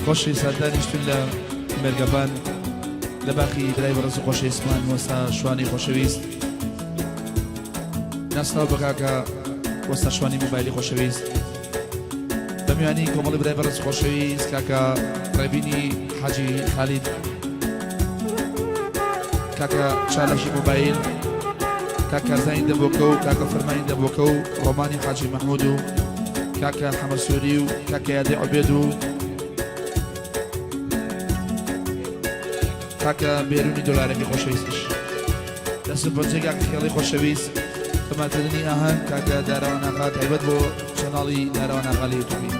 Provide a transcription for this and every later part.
خۆشی سەردانیشتن لە مێرگەبان لە باقی برای بەڕێز و خۆشی ئیسمان وەستا شوانی خۆشەویست ناسناو بە کاکە وەستا شوانی موبایلی خۆشەویست بە میوانی کۆمەڵی برای بەڕێز و خۆشەویست کاکە ڕێبینی حاجی خالید کاکە چالەشی موبایل کاکە زاین دەبۆکە و کاکە فەرمانی دەبۆکە و ڕۆمانی حاجی مەحموود و کاکە حەمەسووری و کاکە یادی عوبێد و کاکە بێرونی دۆلارێکی خۆشەویستش دەستم بۆ جێگا خێڵی خۆشەویست بەماتەدنی ئاهەنگ کاکە داراوان ئاغا تایبەت بۆ چەناڵی داراوان ئاغا لە یوتیوبی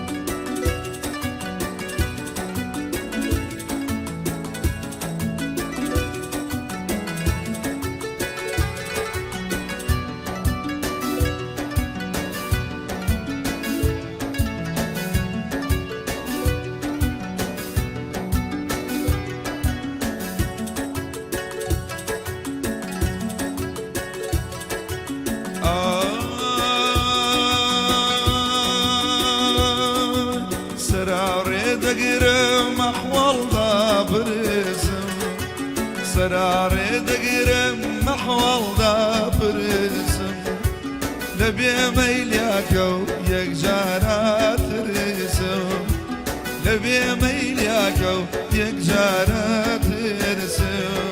سراري دقرم محوال دا برسم لبي ميلياكو يكجارات رسم لبي ميلياكو يكجارات رسم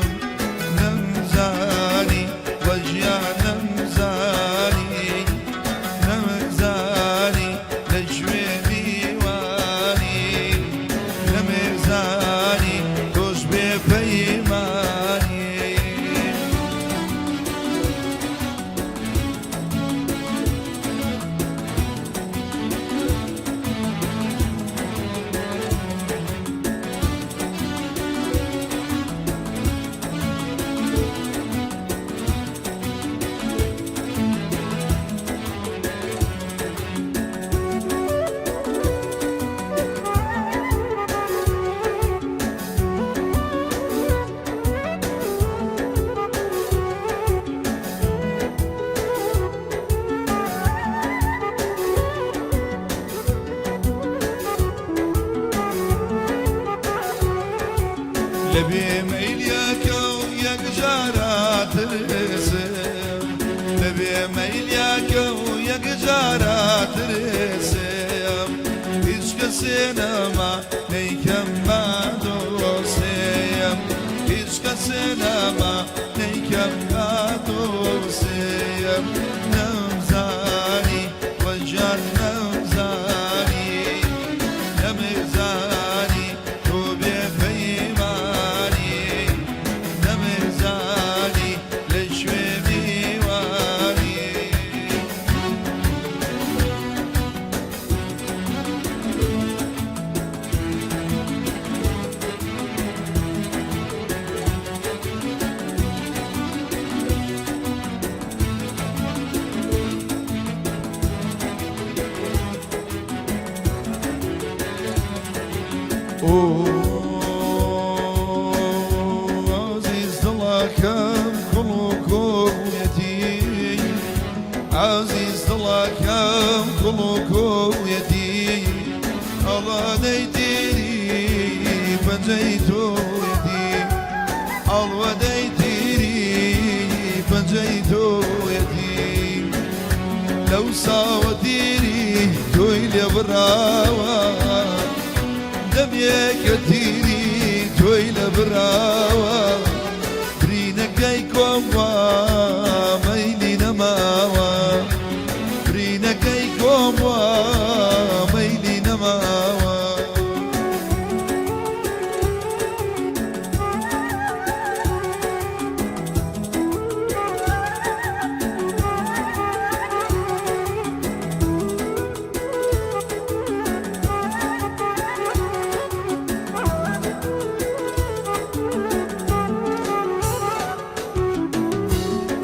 نمزاني وجيا نمزاني نمزاني لجويني واني نمزاني دوش بفيمان لبي ميلياكو يكجارات رسم لبي ميلياكو يكجارات رسم عشق سينما نيكم ما دوسيم عشق سينما نيكم ما دوسيم نمزاني وجان نمزاني نمزاني توبي عزيز الله كم خلقكم يتيم عزيز الله كم خلقكم يتيم الله ديتيري فجيتو يتيم الله ديتيري فجيتو يتيم لو ساوتيري تويل براوة دمية كتيري تويل براوة برينك ايكم وميلي نماوة برينك ايكم وميلي نماوة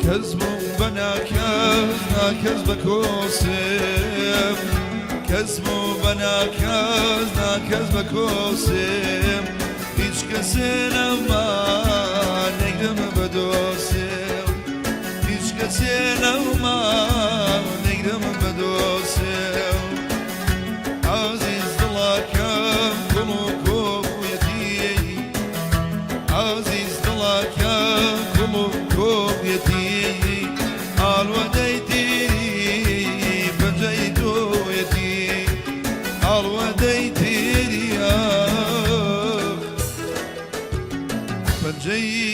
كذب بناكم كذبك وسم كذب بناكم كذبك وسم هيج كسينا ما نقدم بدوسم هيج كسينا ما نقدم بدوسم عزيز الله كم كلكم سەی